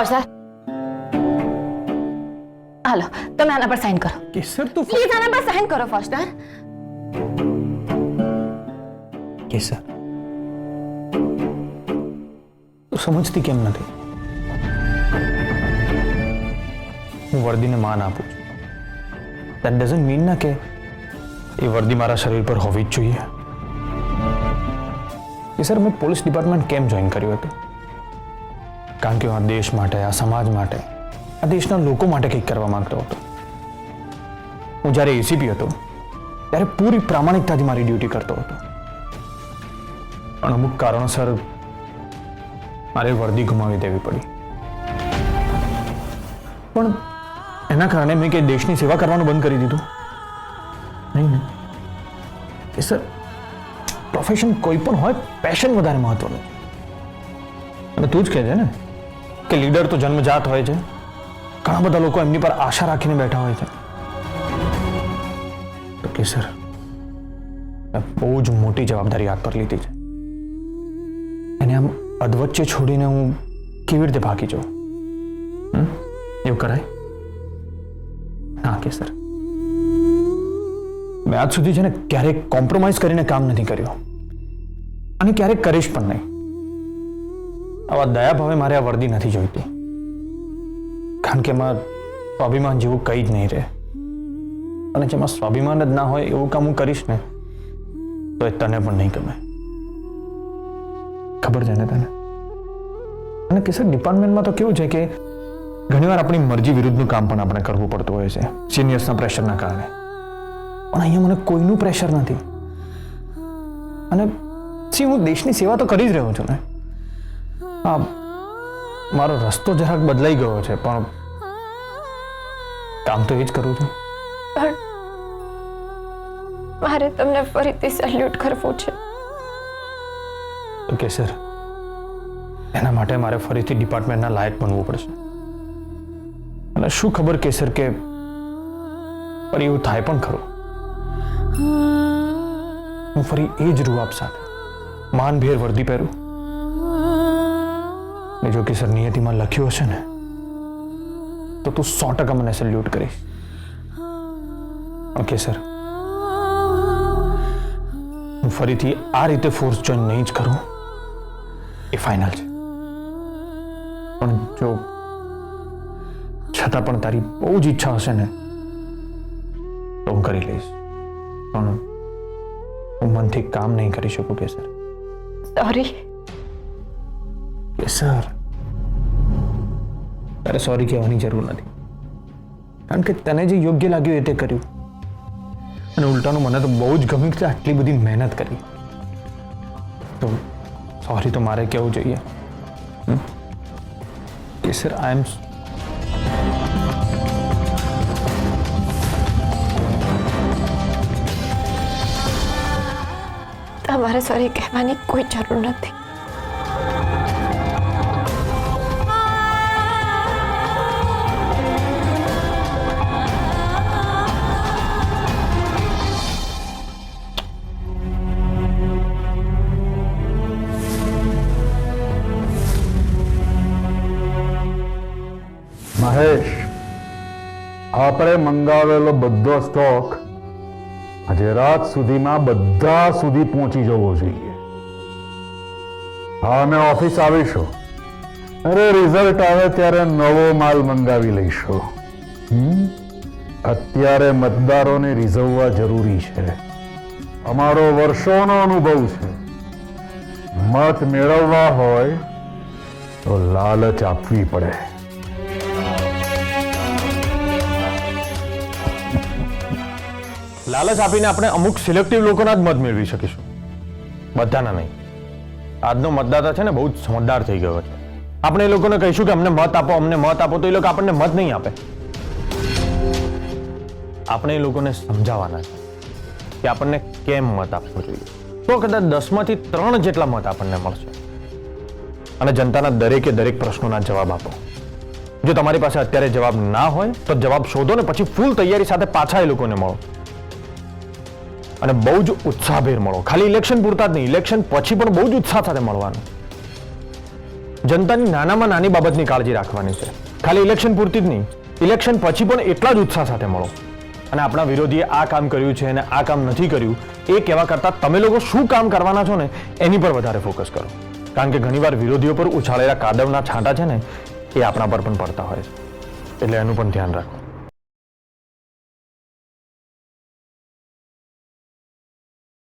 Sir hello તમે આના પર સાઇન કરો કેસર તું પ્લીઝ આના પર સાઇન કરો ફોસ્ટર કેસર તું સમજતી કેમ નથી હું વર્દીને માન આપું છું દેટ ડઝન્ટ મીન ના કે એ વર્દી મારા શરીર પર હોવી જ જોઈએ કેસર મેં પોલીસ ડિપાર્ટમેન્ટ કેમ જોઈન કર્યું હતું કારણ કે હું આ દેશ માટે આ સમાજ માટે આ દેશના લોકો માટે કંઈક કરવા માંગતો હતો હું જ્યારે એસીપી હતો ત્યારે પૂરી પ્રામાણિકતાથી મારી ડ્યુટી કરતો હતો પણ અમુક કારણોસર મારે વર્દી ગુમાવી દેવી પડી પણ એના કારણે મેં કે દેશની સેવા કરવાનું બંધ કરી દીધું નહીં ને કે સર પ્રોફેશન કોઈ પણ હોય પેશન વધારે મહત્વનું અને તું જ કહે છે ને કે લીડર તો જન્મજાત હોય છે ઘણા બધા લોકો એમની પર આશા રાખીને બેઠા હોય છે તો કે સર મેં બહુ જ મોટી જવાબદારી હાથ પર લીધી છે એને આમ અધવચ્ચે છોડીને હું કેવી રીતે ભાગી જાઉં એવું કરાય હા કે સર મેં આજ સુધી છે ને ક્યારેક કોમ્પ્રોમાઇઝ કરીને કામ નથી કર્યું અને ક્યારેક કરીશ પણ નહીં આવા દયા ભાવે મારે આ વર્દી નથી જોઈતી કારણ કે એમાં સ્વાભિમાન જેવું કંઈ જ નહીં રહે અને જેમાં સ્વાભિમાન જ ના હોય એવું કામ હું કરીશ ને તો એ તને પણ નહીં ગમે ખબર છે ને તને અને કેસર ડિપાર્ટમેન્ટમાં તો કેવું છે કે ઘણીવાર આપણી મરજી વિરુદ્ધનું કામ પણ આપણે કરવું પડતું હોય છે સિનિયર્સના પ્રેશરના કારણે પણ અહીંયા મને કોઈનું પ્રેશર નથી અને હું દેશની સેવા તો કરી જ રહ્યો છું ને હા મારો રસ્તો જરાક બદલાઈ ગયો છે પણ કામ તો એ જ કરું છું પણ મારે તમને ફરીથી સેલ્યુટ કરવું છે ઓકે સર એના માટે મારે ફરીથી ડિપાર્ટમેન્ટના લાયક બનવું પડશે અને શું ખબર કેસર કે ફરી એવું થાય પણ ખરું હું ફરી એ જ રૂઆબ સાથે માનભેર વર્દી પહેરું ને જો કેસર નિયતિમાં લખ્યું હશે ને તો તું 100% મને સેલ્યુટ કરીશ ઓકે સર હું ફરીથી આ રીતે ફોર્સ જોઈન નહીં જ કરું એ ફાઇનલ છે પણ જો છતાં પણ તારી બહુ જ ઈચ્છા હશે ને તો હું કરી લઈશ પણ હું મનથી કામ નહીં કરી શકું કે સર સોરી કે સર તારે સોરી કહેવાની જરૂર નથી કારણ કે તને જે યોગ્ય લાગ્યું એ તે કર્યું અને ઉલટાનું મને તો બહુ જ ગમ્યું કે આટલી બધી મહેનત કરી તો સોરી તો મારે કહેવું જોઈએ કે સર આઈ એમ તમારે સોરી કહેવાની કોઈ જરૂર નથી મહેશ આપણે મંગાવેલો બધો સ્ટોક આજે રાત સુધીમાં બધા સુધી પહોંચી જવો જોઈએ હા અમે ઓફિસ આવીશું અરે રિઝલ્ટ આવે ત્યારે નવો માલ મંગાવી લઈશું અત્યારે મતદારોને રીઝવવા જરૂરી છે અમારો વર્ષોનો અનુભવ છે મત મેળવવા હોય તો લાલચ આપવી પડે લાલચ આપીને આપણે અમુક સિલેક્ટિવ લોકોના જ મત મેળવી શકીશું બધાના નહીં આજનો મતદાતા છે ને બહુ જ સમજદાર થઈ ગયો છે આપણે એ લોકોને કહીશું કે અમને મત આપો તો એ લોકો આપણને મત નહીં આપે આપણે એ લોકોને સમજાવવાના છે કે આપણને કેમ મત આપવો જોઈએ તો કદાચ 10માંથી 3 જેટલા મત આપણને મળશે અને જનતાના દરેકે દરેક પ્રશ્નોના જવાબ આપો જો તમારી પાસે અત્યારે જવાબ ના હોય તો જવાબ શોધો ને પછી ફૂલ તૈયારી સાથે પાછા એ લોકોને મળો અને બહુ જ ઉત્સાહભેર મળો ખાલી ઇલેક્શન પૂરતા જ નહીં ઇલેક્શન પછી પણ બહુ જ ઉત્સાહ સાથે મળવાનું જનતાની નાનામાં નાની બાબતની કાળજી રાખવાની છે. ખાલી ઇલેક્શન પૂરતી જ નહીં, ઇલેક્શન પછી પણ એટલા જ ઉત્સાહ સાથે મળો. અને આપણા વિરોધીએ આ કામ કર્યું છે અને આ કામ નથી કર્યું એ કહેવા કરતાં તમે લોકો શું કામ કરવાના છો ને એની પર વધારે ફોકસ કરો. કારણ કે ઘણીવાર વિરોધીઓ પર ઉછાળેલા કાદવના છાંટા છે ને એ આપણા પર પણ પડતા હોય છે. એટલે એનું પણ ધ્યાન રાખો.